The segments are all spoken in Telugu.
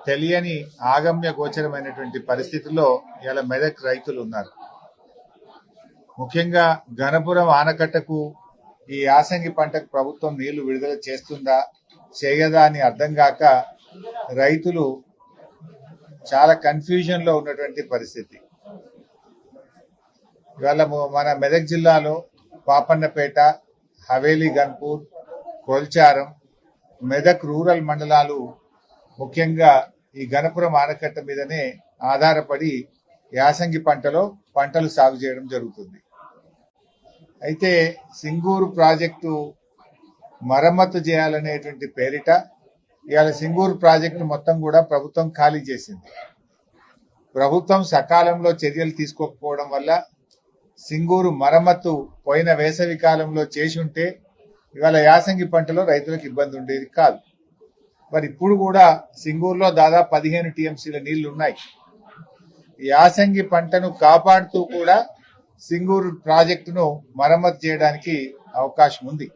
తెలియని ఆగమ్య గోచరమైనటువంటి పరిస్థితుల్లో ఇలా మెదక్ రైతులు ఉన్నారు. ముఖ్యంగా గణపురం ఆనకట్టకు ఈ యాసంగి పంటకు ప్రభుత్వం నీళ్లు విడుదల చేస్తుందా చేయదా అని అర్థం కాక రైతులు చాలా కన్ఫ్యూజన్ లో ఉన్నటువంటి పరిస్థితి. ఇవాళ మన మెదక్ జిల్లాలో పాపన్నపేట, హవేలీ గన్పూర్, కొల్చారం, మెదక్ రూరల్ మండలాలు ముఖ్యంగా ఈ గణపురం ఆనకట్ట మీదనే ఆధారపడి యాసంగి పంటలు సాగు చేయడం జరుగుతుంది. అయితే సింగూరు ప్రాజెక్టు మరమ్మతు చేయాలనేటువంటి పేరిట ఇవాళ సింగూరు ప్రాజెక్టు మొత్తం కూడా ప్రభుత్వం ఖాళీ చేసింది. ప్రభుత్వం సకాలంలో చర్యలు తీసుకోకపోవడం వల్ల సింగూరు మరమ్మతు పోయిన వేసవి కాలంలో చేసి ఉంటే ఇవాళ యాసంగి పంటలో రైతులకు ఇబ్బంది ఉండేది కాదు. మరి ఇప్పుడు కూడా సింగూరులో దాదాపు 15 టీఎంసీల నీళ్లు ఉన్నాయి. యాసంగి పంటను కాపాడుతూ కూడా సింగూరు ప్రాజెక్టును మరమ్మతు చేయడానికి అవకాశం ఉంది.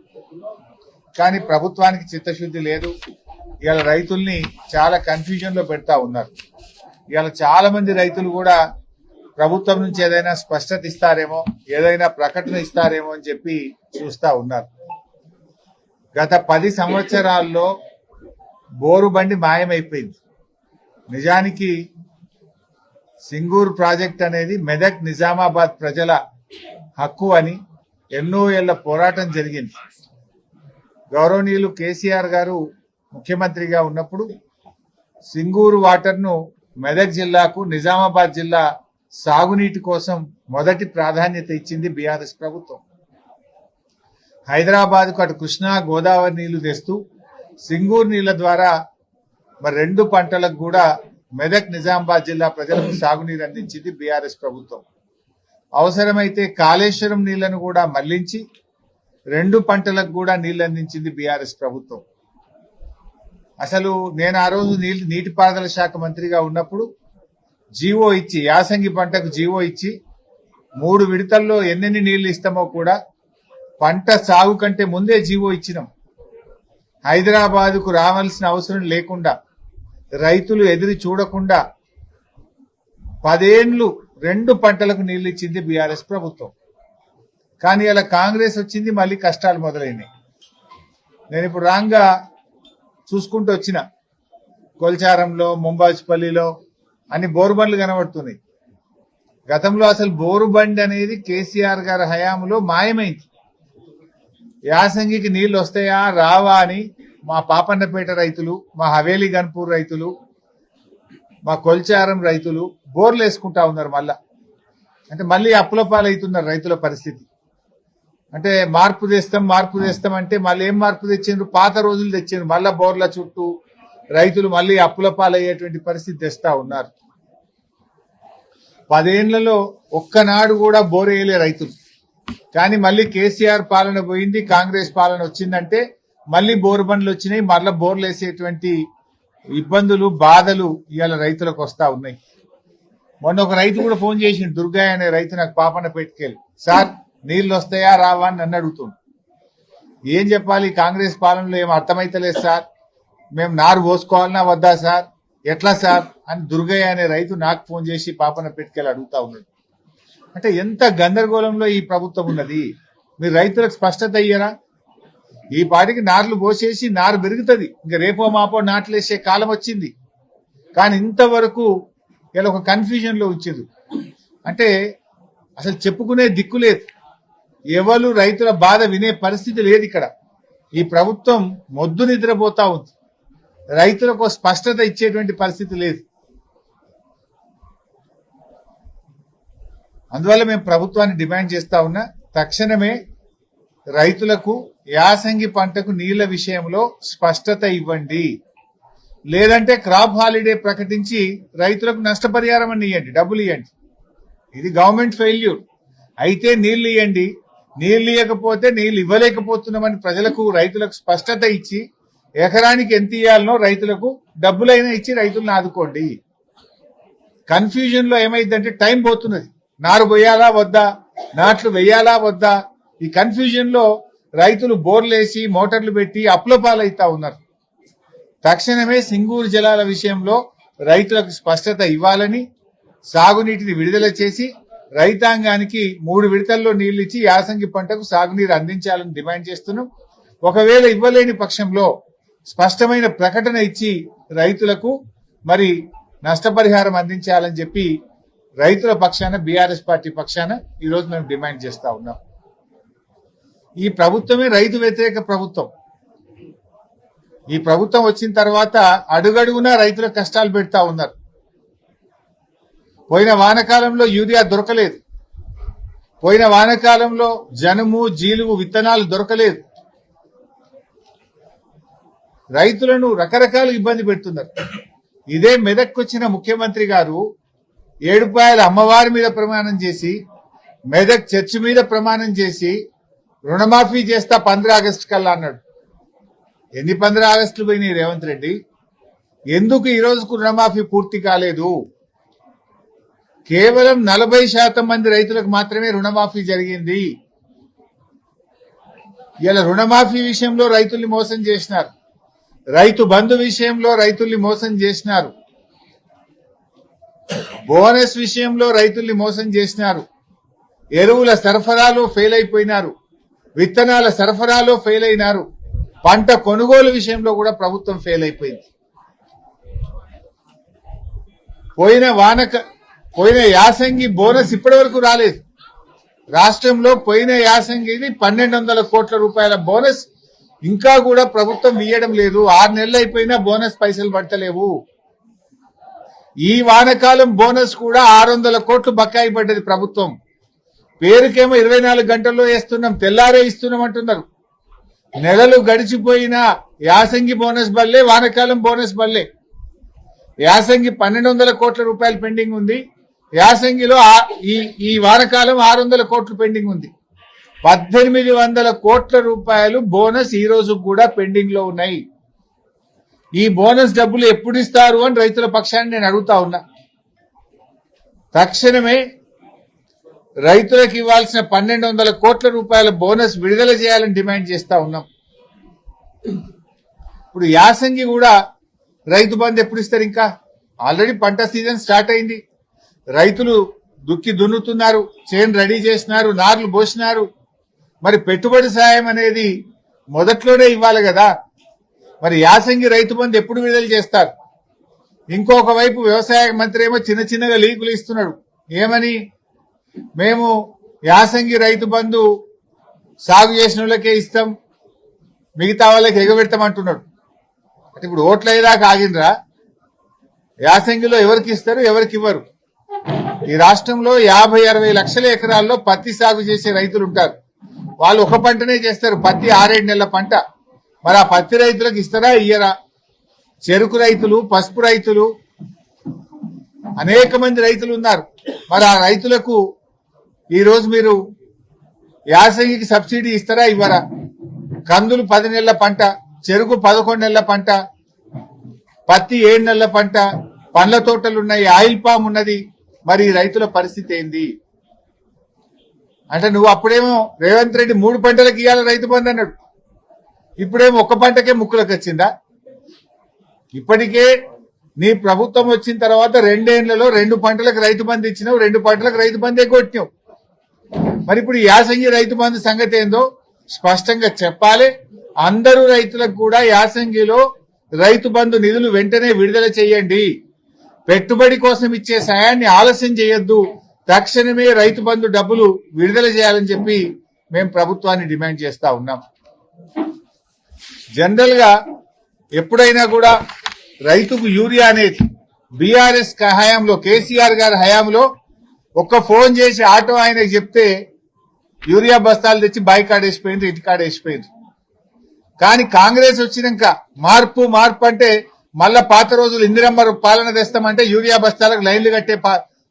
కానీ ప్రభుత్వానికి చిత్తశుద్ధి లేదు. ఇవాళ రైతుల్ని చాలా కన్ఫ్యూజన్ లో పెడతా ఉన్నారు. ఇవాళ చాలా మంది రైతులు కూడా ప్రభుత్వం నుంచి ఏదైనా స్పష్టత ఇస్తారేమో, ఏదైనా ప్రకటన ఇస్తారేమో అని చెప్పి చూస్తా ఉన్నారు. గత 10 సంవత్సరాల్లో బోరు బండి మాయమైపోయింది. నిజానికి సింగూరు ప్రాజెక్ట్ అనేది మెదక్ నిజామాబాద్ ప్రజల హక్కు అని ఎన్నో ఏళ్ల పోరాటం జరిగింది. గౌరవనీయులు కేసీఆర్ గారు ముఖ్యమంత్రిగా ఉన్నప్పుడు సింగూరు వాటర్ను మెదక్ జిల్లాకు, నిజామాబాద్ జిల్లా సాగునీటి కోసం మొదటి ప్రాధాన్యత ఇచ్చింది బీఆర్ఎస్ ప్రభుత్వం. హైదరాబాద్ కు అటు కృష్ణా గోదావరి నీళ్లు తెస్తూ సింగూరు నీళ్ల ద్వారా మరి 2 పంటలకు కూడా మెదక్ నిజామాబాద్ జిల్లా ప్రజలకు సాగునీరు అందించింది బీఆర్ఎస్ ప్రభుత్వం. అవసరమైతే కాళేశ్వరం నీళ్లను కూడా మళ్లించి 2 పంటలకు కూడా నీళ్లు అందించింది బీఆర్ఎస్ ప్రభుత్వం. అసలు నేను ఆ రోజు నీటిపారుదల శాఖ మంత్రిగా ఉన్నప్పుడు జీవో ఇచ్చి, యాసంగి పంటకు జీవో ఇచ్చి 3 విడతల్లో ఎన్నెన్ని నీళ్లు ఇస్తామో కూడా పంట సాగు కంటే ముందే జీవో ఇచ్చినాం. హైదరాబాద్ కు రావాల్సిన అవసరం లేకుండా, రైతులు ఎదురు చూడకుండా 10 ఏళ్లు 2 పంటలకు నీళ్లు ఇచ్చింది బీఆర్ఎస్ ప్రభుత్వం. కానీ అలా కాంగ్రెస్ వచ్చింది, మళ్ళీ కష్టాలు మొదలైనాయి. నేను ఇప్పుడు రాంగా చూసుకుంటూ వచ్చిన కొల్చారంలో, ముంబాజ్పల్లిలో అన్ని బోరుబండ్లు కనబడుతున్నాయి. గతంలో అసలు బోరుబండి అనేది కేసీఆర్ గారి హయాంలో మాయమైంది. యాసంగికి నీళ్లు వస్తాయా రావా అని మా పాపన్నపేట రైతులు, మా హవేలీ గన్పూర్ రైతులు, మా కొల్చారం రైతులు బోర్లు వేసుకుంటా ఉన్నారు. అంటే మళ్ళీ అప్పులపాలవుతున్నారు రైతుల పరిస్థితి. అంటే మార్పు తెస్తాం అంటే మళ్ళీ ఏం మార్పు తెచ్చిండ్రు? పాత రోజులు తెచ్చిండ్రు. మళ్ళా బోర్ల చుట్టూ రైతులు మళ్ళీ అప్పులపాలయ్యేటువంటి పరిస్థితి తెస్తా ఉన్నారు. 10 ఏళ్లలో ఒక్కనాడు కూడా బోర్ వేయలే రైతులు. కానీ మళ్ళీ కేసీఆర్ పాలన పోయింది, కాంగ్రెస్ పాలన వచ్చిందంటే మళ్ళీ బోరు బండ్లు వచ్చినాయి. మళ్ళీ బోర్లు వేసేటువంటి ఇబ్బందులు, బాధలు ఇవాళ రైతులకు వస్తా ఉన్నాయి. మొన్న ఒక రైతు కూడా ఫోన్ చేసిండు, దుర్గయ్య అనే రైతు నాకు పాపన్నపేటకెళ్ళి, సార్ నీళ్లు వస్తాయా రావా అని నన్ను అడుగుతుండు. ఏం చెప్పాలి? కాంగ్రెస్ పాలనలో ఏం అర్థమైతలేదు సార్, మేము నారు పోసుకోవాలన్నా వద్దా సార్, ఎట్లా సార్ అని దుర్గయ్య అనే రైతు నాకు ఫోన్ చేసి పాపన్నపేటకెళ్ళి అడుగుతా ఉన్నాడు. అంటే ఎంత గందరగోళంలో ఈ ప్రభుత్వం ఉన్నది. మీరు రైతులకు స్పష్టత అయ్యారా? ఈ పాటికి నార్లు పోసేసి నారు పెరుగుతుంది, ఇంకా రేపో మాపో నాట్లు వేసే కాలం వచ్చింది. కానీ ఇంతవరకు ఇలా ఒక కన్ఫ్యూజన్ లో ఉంచారు. అంటే అసలు చెప్పుకునే దిక్కు లేదు, ఎవరు రైతుల బాధ వినే పరిస్థితి లేదు. ఇక్కడ ఈ ప్రభుత్వం మొద్దు నిద్రపోతా ఉంది, రైతులకు స్పష్టత ఇచ్చేటువంటి పరిస్థితి లేదు. అందువల్ల మేము ప్రభుత్వాన్ని డిమాండ్ చేస్తా ఉన్నా, తక్షణమే రైతులకు యాసంగి పంటకు నీళ్ల విషయంలో స్పష్టత ఇవ్వండి. లేదంటే క్రాప్ హాలిడే ప్రకటించి రైతులకు నష్టపరిహారం అని ఇవ్వండి, డబ్బులు ఇవ్వండి. ఇది గవర్నమెంట్ ఫెయిల్యూర్. అయితే నీళ్లు ఇవ్వండి, నీళ్లు ఇవ్వకపోతే నీళ్లు ఇవ్వలేకపోతున్నామని ప్రజలకు, రైతులకు స్పష్టత ఇచ్చి ఎకరానికి ఎంత ఇవ్వాలనో రైతులకు డబ్బులైనా ఇచ్చి రైతులను ఆదుకోండి. కన్ఫ్యూజన్ లో ఏమైందంటే టైం పోతున్నది. నారు పోయాలా వద్దా, నాట్లు వేయాలా వద్దా, ఈ కన్ఫ్యూజన్ లో రైతులు బోర్లేసి మోటార్లు పెట్టి అప్పుల పాలైతా ఉన్నారు. తక్షణమే సింగూరు జలాల విషయంలో రైతులకు స్పష్టత ఇవ్వాలని, సాగునీటిని విడుదల చేసి రైతాంగానికి 3 విడతల్లో నీళ్లు ఇచ్చి యాసంగి పంటకు సాగునీరు అందించాలని డిమాండ్ చేస్తున్నాం. ఒకవేళ ఇవ్వలేని పక్షంలో స్పష్టమైన ప్రకటన ఇచ్చి రైతులకు మరి నష్టపరిహారం అందించాలని చెప్పి రైతుల పక్షాన బీఆర్ఎస్ పార్టీ పక్షాన ఈ రోజు మేము డిమాండ్ చేస్తా ఉన్నాం. ఈ ప్రభుత్వమే రైతు వ్యతిరేక ప్రభుత్వం. ఈ ప్రభుత్వం వచ్చిన తర్వాత అడుగడుగునా రైతుల కష్టాలు పెడతా ఉన్నారు. పోయిన వానకాలంలో యూరియా దొరకలేదు, పోయిన వానకాలంలో జనుము జీలుగు విత్తనాలు దొరకలేదు. రైతులను రకరకాల ఇబ్బంది పెడుతున్నారు. ఇదే మెదక్కు వచ్చిన ముఖ్యమంత్రి గారు ఏడుపాయల అమ్మవారి మీద ప్రమాణం చేసి, మెదక్ చర్చి మీద ప్రమాణం చేసి రుణమాఫీ చేస్తా 15 ఆగస్టు కల్లా అన్నాడు. ఎన్ని 15 ఆగస్టులు పోయినాయి రేవంత్ రెడ్డి? ఎందుకు ఈ రోజుకు రుణమాఫీ పూర్తి కాలేదు? కేవలం 40% మంది రైతులకు మాత్రమే రుణమాఫీ జరిగింది. ఇలా రుణమాఫీ విషయంలో రైతుల్ని మోసం చేసినారు, రైతు బంధు విషయంలో రైతుల్ని మోసం చేసినారు, బోనస్ విషయంలో రైతుల్ని మోసం చేసినారు, ఎరువుల సరఫరాలో ఫెయిల్ అయిపోయినారు, విత్తనాల సరఫరాలో ఫెయిల్ అయినారు, పంట కొనుగోలు విషయంలో కూడా ప్రభుత్వం ఫెయిల్ అయిపోయింది. పోయిన యాసంగి బోనస్ ఇప్పటి వరకు రాలేదు. రాష్ట్రంలో పోయిన యాసంగిది 1200 కోట్ల రూపాయల బోనస్ ఇంకా కూడా ప్రభుత్వం ఇయ్యడం లేదు. 6 నెలలు అయిపోయినా బోనస్ పైసలు పడతలేవు. ఈ వానకాలం బోనస్ కూడా 600 కోట్లు బకాయి పడ్డది ప్రభుత్వం. పేరుకేమో 24 గంటల్లో వేస్తున్నాం, తెల్లారే ఇస్తున్నాం అంటున్నారు. నెలలు గడిచిపోయినా యాసంగి బోనస్ బల్లే, వానకాలం బోనస్ బల్లే. యాసంగి 1200 కోట్ల రూపాయలు పెండింగ్ ఉంది, యాసంగిలో ఈ వానకాలం 600 కోట్లు పెండింగ్ ఉంది. 1800 కోట్ల రూపాయలు బోనస్ ఈ రోజు కూడా పెండింగ్ లో ఉన్నాయి. ఈ బోనస్ డబ్బులు ఎప్పుడు ఇస్తారు అని రైతుల పక్షాన్ని నేను అడుగుతా ఉన్నా. తక్షణమే రైతులకు ఇవ్వాల్సిన 1200 కోట్ల రూపాయల బోనస్ విడుదల చేయాలని డిమాండ్ చేస్తా ఉన్నాం. ఇప్పుడు యాసంగి కూడా రైతు బంధు ఎప్పుడు ఇస్తారు? ఇంకా ఆల్రెడీ పంట సీజన్ స్టార్ట్ అయింది. రైతులు దున్నుతున్నారు, చేను రెడీ చేసినారు, నార్లు పోసినారు. మరి పెట్టుబడి సాయం అనేది మొదట్లోనే ఇవ్వాలి కదా. మరి యాసంగి రైతు బంధు ఎప్పుడు విడుదల చేస్తారు? ఇంకొక వైపు వ్యవసాయ మంత్రి ఏమో చిన్నగా లీకులు ఇస్తున్నాడు. ఏమని? మేము యాసంగి రైతు బంధు సాగు చేసిన వాళ్ళకే ఇస్తాం, మిగతా వాళ్ళకి ఎగబెడతామంటున్నాడు. అంటే ఇప్పుడు ఓట్లు అయ్యేదాకా ఆగినరా? యాసంగిలో ఎవరికి ఇస్తారు, ఎవరికి ఇవ్వరు? ఈ రాష్ట్రంలో 50-60 లక్షల ఎకరాల్లో పత్తి సాగు చేసే రైతులు ఉంటారు. వాళ్ళు ఒక పంటనే చేస్తారు, పత్తి 6-7 నెలల పంట. మరి ఆ పత్తి రైతులకు ఇస్తారా, ఇయ్యరా? చెరుకు రైతులు, పసుపు రైతులు, అనేక మంది రైతులు ఉన్నారు. మరి ఆ రైతులకు ఈ రోజు మీరు యాసంగికి సబ్సిడీ ఇస్తారా, ఇవ్వరా? కందులు 10 నెలల పంట, చెరుకు 11 నెలల పంట, పత్తి 7 నెలల పంట, పండ్ల తోటలు ఉన్నాయి, ఆయిల్ పామ్ ఉన్నది. మరి రైతుల పరిస్థితి ఏంది? అంటే నువ్వు అప్పుడేమో రేవంత్ రెడ్డి 3 పంటలకు ఇవ్వాలి రైతు బంధు అన్నాడు, ఇప్పుడేమో ఒక్క పంటకే ముక్కులకు వచ్చిందా? ఇప్పటికే నీ ప్రభుత్వం వచ్చిన తర్వాత 2 ఏళ్లలో 2 పంటలకు రైతు బంధు ఇచ్చినావు, 2 పంటలకు రైతు బంధే కొట్టినావు. మరి ఇప్పుడు యాసంగి రైతు బంధు సంగతి ఏందో స్పష్టంగా చెప్పాలి. అందరూ రైతులకు కూడా యాసంగిలో రైతు బంధు నిధులు వెంటనే విడుదల చేయండి. పెట్టుబడి కోసం ఇచ్చే సాయాన్ని ఆలస్యం చేయొద్దు. తక్షణమే రైతు బంధు డబ్బులు విడుదల చేయాలని చెప్పి మేము ప్రభుత్వాన్ని డిమాండ్ చేస్తా ఉన్నాం. జనరల్ గా ఎప్పుడైనా కూడా రైతుకు యూరియా అనేది బీఆర్ఎస్ హయాంలో, కేసీఆర్ గారి హయాంలో ఒక్క ఫోన్ చేసి ఆటో ఆయనకు చెప్తే యూరియా బస్తాలు తెచ్చి బాయికాడ వేసిపోయింది, ఇంటికాడ వేసిపోయింది. కానీ కాంగ్రెస్ వచ్చినాక మార్పు అంటే మళ్ళా పాత రోజులు ఇందిరమ్మ పాలన తెస్తామంటే యూరియా బస్తాలకు లైన్లు కట్టే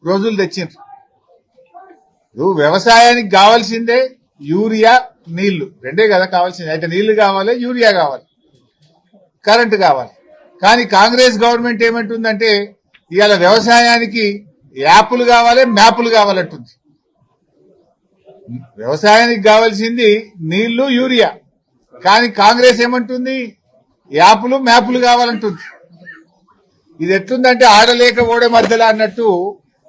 రోజులు తెచ్చిండ్రు. వ్యవసాయానికి కావాల్సిందే యూరియా, నీళ్లు, రెండే కదా కావాల్సింది. అయితే నీళ్లు కావాలి, యూరియా కావాలి, కరెంటు కావాలి. కానీ కాంగ్రెస్ గవర్నమెంట్ ఏమంటుందంటే ఇవాళ వ్యవసాయానికి యాప్లు కావాలి, మ్యాపులు కావాలంటుంది. వ్యవసాయానికి కావాల్సింది నీళ్లు, యూరియా. కానీ కాంగ్రెస్ ఏమంటుంది? యాప్లు, మ్యాపులు కావాలంటుంది. ఇది ఎట్లుందంటే ఆడలేక ఓడే మధ్యలో అన్నట్టు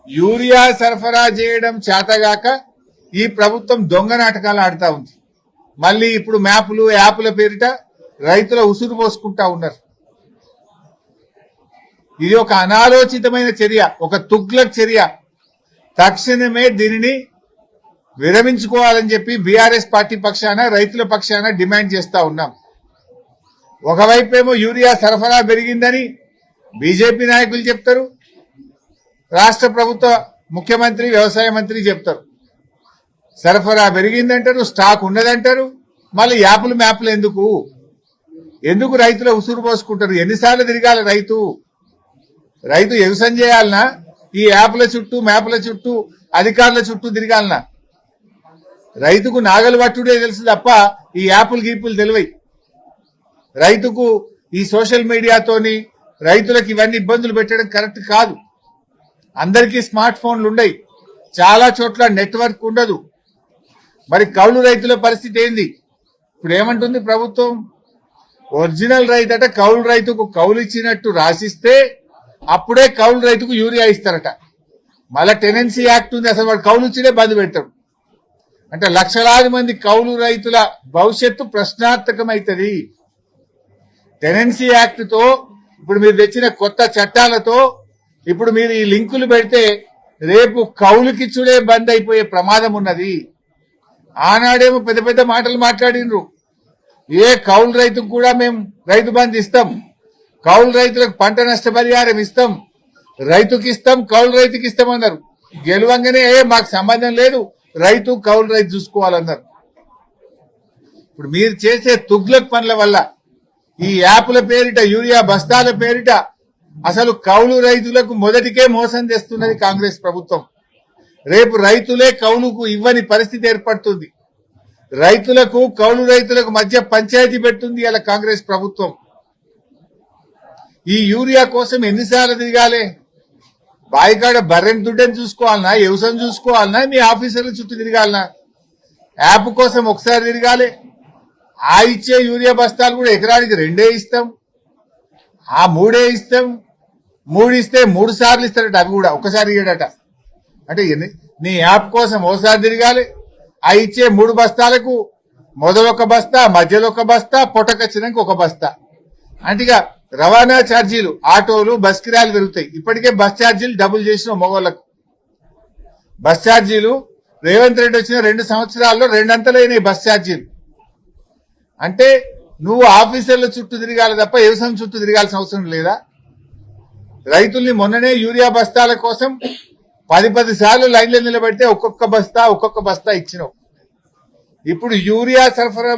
యూరియా సరఫరా చేయడం చేతగాక ఈ ప్రభుత్వం దొంగ నాటకాలు ఆడుతా ఉంది. మళ్ళీ ఇప్పుడు మ్యాపులు యాప్ల పేరిట రైతుల ఉసురు పోసుకుంటా ఉన్నారు. ఇది ఒక అనాలోచితమైన చర్య, ఒక తుగ్లక్ చర్య. తక్షణమే దీనిని విరమించుకోవాలని చెప్పి బీఆర్ఎస్ పార్టీ పక్షాన రైతుల పక్షాన డిమాండ్ చేస్తా ఉన్నాం. ఒకవైపేమో యూరియా సరఫరా పెరిగిందని బీజేపీ నాయకులు చెప్తారు, రాష్ట్ర ప్రభుత్వ ముఖ్యమంత్రి వ్యవసాయ మంత్రి చెప్తారు. సరఫరా పెరిగిందంటారు, స్టాక్ ఉన్నదంటారు. మళ్ళీ యాపులు మ్యాపులు ఎందుకు రైతుల ఉసురు పోసుకుంటారు? ఎన్నిసార్లు తిరగాలి రైతు వ్యవసాయం చేయాలనా? ఈ యాప్ల చుట్టూ మ్యాప్ల చుట్టూ అధికారుల చుట్టూ తిరగాలనా? రైతుకు నాగలు పట్టుడే తెలుసు తప్ప ఈ యాపులు గీపులు తెలివై. రైతుకు ఈ సోషల్ మీడియాతోని రైతులకు ఇవన్నీ ఇబ్బందులు పెట్టడం కరెక్ట్ కాదు. అందరికీ స్మార్ట్ ఫోన్లు ఉన్నాయి, చాలా చోట్ల నెట్వర్క్ ఉండదు. మరి కౌలు రైతుల పరిస్థితి ఏంది? ఇప్పుడు ఏమంటుంది ప్రభుత్వం? ఒరిజినల్ రైతట కౌలు రైతుకు కౌలు ఇచ్చినట్టు రాసిస్తే అప్పుడే కౌలు రైతుకు యూరియా ఇస్తారట. మళ్ళా టెనెన్సీ యాక్ట్ ఉంది, అసలు వాడు కౌలు ఇచ్చినే బంద్ పెడతాడు. అంటే లక్షలాది మంది కౌలు రైతుల భవిష్యత్తు ప్రశ్నార్థకమైతుంది. టెనెన్సీ యాక్ట్ తో ఇప్పుడు మీరు తెచ్చిన కొత్త చట్టాలతో ఇప్పుడు మీరు ఈ లింకులు పెడితే రేపు కౌలుకిచ్చుడే బంద్ అయిపోయే ప్రమాదం ఉన్నది. ఆనాడేమో పెద్ద పెద్ద మాటలు మాట్లాడినరు, ఏ కౌలు రైతుకు కూడా మేము రైతు బంధు ఇస్తాం, కౌలు రైతులకు పంట నష్టపరిహారం ఇస్తాం, రైతుకి ఇస్తాం, కౌలు రైతుకి ఇస్తామన్నారు. గెలవంగానే మాకు సంబంధం లేదు, రైతు కౌలు రైతు చూసుకోవాలన్నారు. ఇప్పుడు మీరు చేసే తుగ్లక్ పనుల వల్ల ఈ యాప్ల పేరిట యూరియా బస్తాల పేరిట అసలు కౌలు రైతులకు మొదటికే మోసం చేస్తున్నది కాంగ్రెస్ ప్రభుత్వం. రేపు రైతులే కౌలుకు ఇవ్వని పరిస్థితి ఏర్పడుతుంది. రైతులకు కౌలు రైతులకు మధ్య పంచాయతీ పెడుతుంది ఇలా కాంగ్రెస్ ప్రభుత్వం. ఈ యూరియా కోసం ఎన్నిసార్లు తిరగాలి? బాయికాడ బర్రెని దుడ్డని చూసుకోవాలన్నా, వ్యవసాయం చూసుకోవాలన్నా, మీ ఆఫీసర్ల చుట్టూ తిరగాలన్నా? యాప్ కోసం ఒకసారి తిరగాలి. ఆ ఇచ్చే యూరియా బస్తాలు కూడా ఎకరానికి 2 ఇస్తాం, ఆ 3 ఇస్తాం. 3 ఇస్తే 3 సార్లు ఇస్తారట, అవి కూడా ఒకసారి ఇయ్యడట. అంటే నీ యాప్ కోసం ఓసారి తిరగాలి. ఆ ఇచ్చే 3 బస్తాలకు మొదలొక బస్తా, మధ్యలో ఒక బస్తా, పొట్టకొచ్చినాక ఒక బస్తా. అంటే ఇక రవాణా ఛార్జీలు, ఆటోలు బస్ కిరాయిలు పెరుగుతాయి. ఇప్పటికే బస్ ఛార్జీలు డబుల్ చేసిన మగవాళ్ళకు. బస్ ఛార్జీలు రేవంత్ రెడ్డి వచ్చిన 2 సంవత్సరాల్లో 2 అంతలైనాయి బస్ ఛార్జీలు. అంటే నువ్వు ఆఫీసర్ల చుట్టూ తిరగాలి తప్ప వ్యవసాయం చుట్టూ తిరగాల్సిన అవసరం లేదా? రైతుల్ని మొన్ననే యూరియా బస్తాల కోసం 10 సార్లు లైన్లో నిలబెడితే ఒక్కొక్క బస్తా ఇచ్చినావు. ఇప్పుడు యూరియా సరఫరా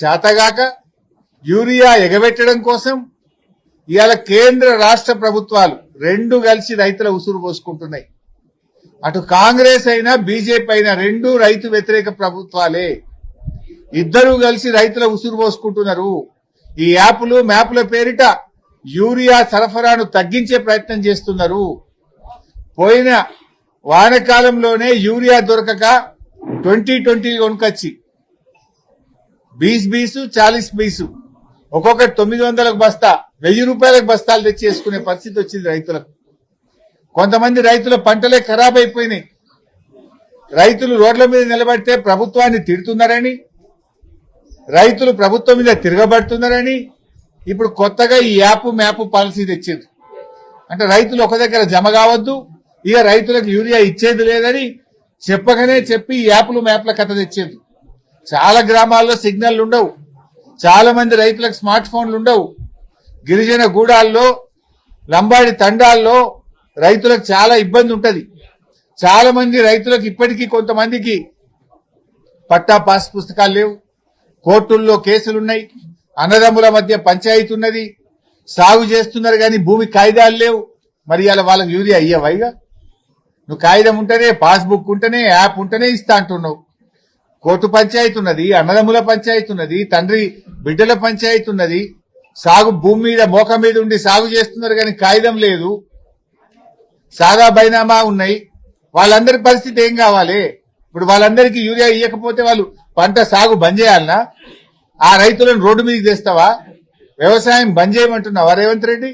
చేతగాక యూరియా ఎగబెట్టడం కోసం ఇవాళ కేంద్ర రాష్ట్ర ప్రభుత్వాలు 2 కలిసి రైతుల ఉసురు పోసుకుంటున్నాయి. అటు కాంగ్రెస్ అయినా బీజేపీ అయినా 2 రైతు వ్యతిరేక ప్రభుత్వాలే. ఇద్దరూ కలిసి రైతుల ఉసురు పోసుకుంటున్నారు. ఈ యాప్లు మ్యాప్ల పేరిట యూరియా సరఫరాను తగ్గించే ప్రయత్నం చేస్తున్నారు. పోయిన వానకాలంలోనే యూరియా దొరకక 2020 కొనుకొచ్చి 20 40 ఒక్కొక్కటి 900 బస్తా, 1000 రూపాయలకు బస్తాలు తెచ్చి వేసుకునే పరిస్థితి వచ్చింది రైతులకు. కొంతమంది రైతుల పంటలే ఖరాబ్ అయిపోయినాయి. రైతులు రోడ్ల మీద నిలబడితే ప్రభుత్వాన్ని తిడుతున్నారని, రైతులు ప్రభుత్వం మీద తిరగబడుతున్నారని ఇప్పుడు కొత్తగా ఈ యాప్ మ్యాప్ పాలసీ తెచ్చింది. అంటే రైతులు ఒక దగ్గర జమ కావద్దు, ఇక రైతులకు యూరియా ఇచ్చేది లేదని చెప్పగానే చెప్పి ఈ యాప్లు మ్యాప్ల కథ తెచ్చేది. చాలా గ్రామాల్లో సిగ్నల్ ఉండవు, చాలా మంది రైతులకు స్మార్ట్ ఫోన్లు ఉండవు. గిరిజన గూడాల్లో, లంబాడి తండాల్లో రైతులకు చాలా ఇబ్బంది ఉంటది. చాలా మంది రైతులకు ఇప్పటికీ కొంతమందికి పట్టా పాస్ పుస్తకాలు లేవు, కోర్టుల్లో కేసులున్నాయి, అన్నదమ్ముల మధ్య పంచాయతీ ఉన్నది, సాగు చేస్తున్నారు కానీ భూమి కాయిదాలు లేవు. మరి అలా వాళ్ళకి యూరియా ఇయ్యవైగా? నువ్వు కాగితం ఉంటేనే, పాస్బుక్ ఉంటేనే, యాప్ ఉంటేనే ఇస్తా అంటున్నావు. కోర్టు పంచాయతీ ఉన్నది, అన్నదమ్ముల పంచాయతీ ఉన్నది, తండ్రి బిడ్డల పంచాయతీ ఉన్నది. సాగు భూమి మీద మోక మీద ఉండి సాగు చేస్తున్నారు కానీ కాగితం లేదు, సాదా బైనామా ఉన్నాయి. వాళ్ళందరి పరిస్థితి ఏం కావాలి? ఇప్పుడు వాళ్ళందరికీ యూరియా ఇవ్వకపోతే వాళ్ళు పంట సాగు బంద్ చేయాలనా? ఆ రైతులను రోడ్డు మీదకి తెస్తావా? వ్యవసాయం బంద్ చేయమంటున్నావా రేవంత్ రెడ్డి?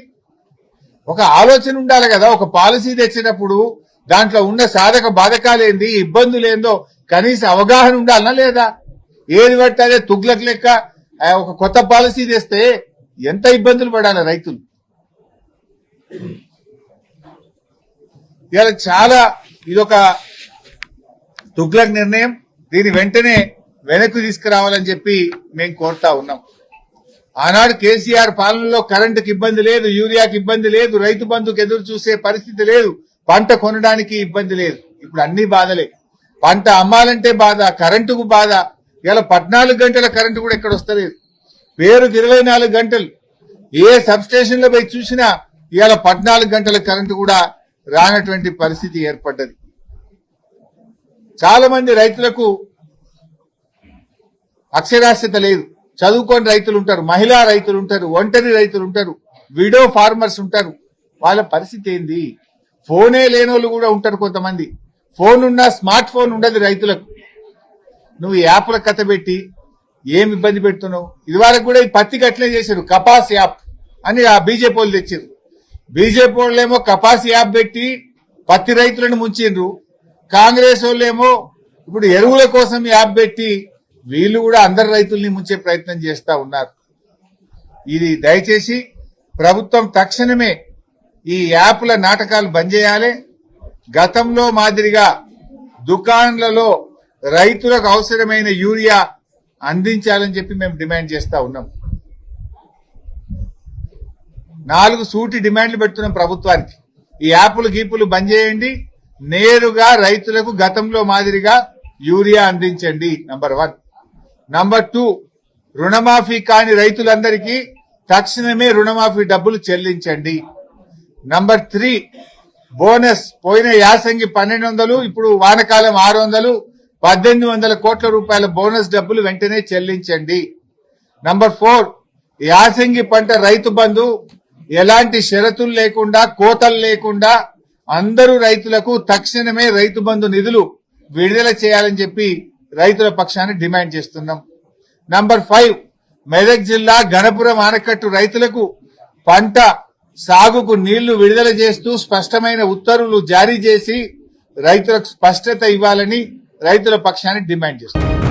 ఒక ఆలోచన ఉండాలి కదా. ఒక పాలసీ తెచ్చినప్పుడు దాంట్లో ఉన్న సాధక బాధకాలు ఏంది, ఇబ్బందులు ఏందో కనీస అవగాహన ఉండాలనా లేదా? ఏది పడితే అదే తుగ్లక్ లెక్క ఒక కొత్త పాలసీ తెస్తే ఎంత ఇబ్బందులు పడాలి రైతులు. ఇవాళ చాలా ఇదొక తుగ్లక్ నిర్ణయం. దీని వెంటనే వెనక్కి తీసుకురావాలని చెప్పి మేము కోరుతా ఉన్నాం. ఆనాడు కేసీఆర్ పాలనలో కరెంటుకి ఇబ్బంది లేదు, యూరియాకి ఇబ్బంది లేదు, రైతు బంధుకు ఎదురు చూసే పరిస్థితి లేదు, పంట కొనడానికి ఇబ్బంది లేదు. ఇప్పుడు అన్ని బాధలే. పంట అమ్మాలంటే బాధ, కరెంటుకు బాధ. ఇలా 14 గంటల కరెంటు కూడా ఎక్కడ వస్తలేదు. పేరుకి 24 గంటలు. ఏ సబ్ స్టేషన్ లో పోయి చూసినా ఇవాళ 14 గంటల కరెంటు కూడా రానటువంటి పరిస్థితి ఏర్పడ్డది. చాలా మంది రైతులకు అక్షరాస్యత లేదు. చదువుకొని రైతులు ఉంటారు, మహిళా రైతులు ఉంటారు, ఒంటరి రైతులు ఉంటారు, విడో ఫార్మర్స్ ఉంటారు. వాళ్ళ పరిస్థితి ఏంది? ఫోనే లేనోళ్ళు కూడా ఉంటారు కొంతమంది. ఫోన్ ఉన్నా స్మార్ట్ ఫోన్ ఉండదు రైతులకు. నువ్వు యాప్ల కథ పెట్టి ఏం ఇబ్బంది పెడుతున్నావు? ఇదివరకు కూడా ఈ పత్తికి అట్లే చేశారు, కపాస్ యాప్ అని ఆ బీజేపీ వాళ్ళు తెచ్చారు. బీజేపీ వాళ్ళేమో కపాస్ యాప్ పెట్టి పత్తి రైతులను ముంచిండ్రు. కాంగ్రెస్ వాళ్ళేమో ఇప్పుడు ఎరువుల కోసం యాప్ పెట్టి వీళ్ళు కూడా అందరు రైతుల్ని ముంచే ప్రయత్నం చేస్తా ఉన్నారు. ఇది దయచేసి ప్రభుత్వం తక్షణమే ఈ యాప్ల నాటకాలు బంద్ చేయాలి. గతంలో మాదిరిగా దుకాన్లలో రైతులకు అవసరమైన యూరియా అందించాలని చెప్పి మేము డిమాండ్ చేస్తా ఉన్నాం. 4 సూటి డిమాండ్లు పెడుతున్నాం ప్రభుత్వానికి. ఈ యాప్లు గీపులు బంద్ చేయండి, నేరుగా రైతులకు గతంలో మాదిరిగా యూరియా అందించండి. నంబర్ 1. నంబర్ 2, రుణమాఫీ కాని రైతులందరికీ తక్షణమే రుణమాఫీ డబ్బులు చెల్లించండి. నంబర్ 3, బోనస్ పోయిన యాసంగి 1200, ఇప్పుడు వానకాలం 600, 1800 కోట్ల రూపాయల బోనస్ డబ్బులు వెంటనే చెల్లించండి. నంబర్ 4, యాసంగి పంట రైతు బంధు ఎలాంటి షరతులు లేకుండా, కోతలు లేకుండా అందరూ రైతులకు తక్షణమే రైతు బంధు నిధులు విడుదల చేయాలని చెప్పి రైతుల పక్షాన్ని డిమాండ్ చేస్తున్నాం. నంబర్ 5, మెదక్ జిల్లా గణపురం ఆనకట్టు రైతులకు పంట సాగుకు నీళ్లు విడుదల చేస్తూ స్పష్టమైన ఉత్తర్వులు జారీ చేసి రైతులకు స్పష్టత ఇవ్వాలని రైతుల పక్షాన్ని డిమాండ్ చేస్తున్నాం.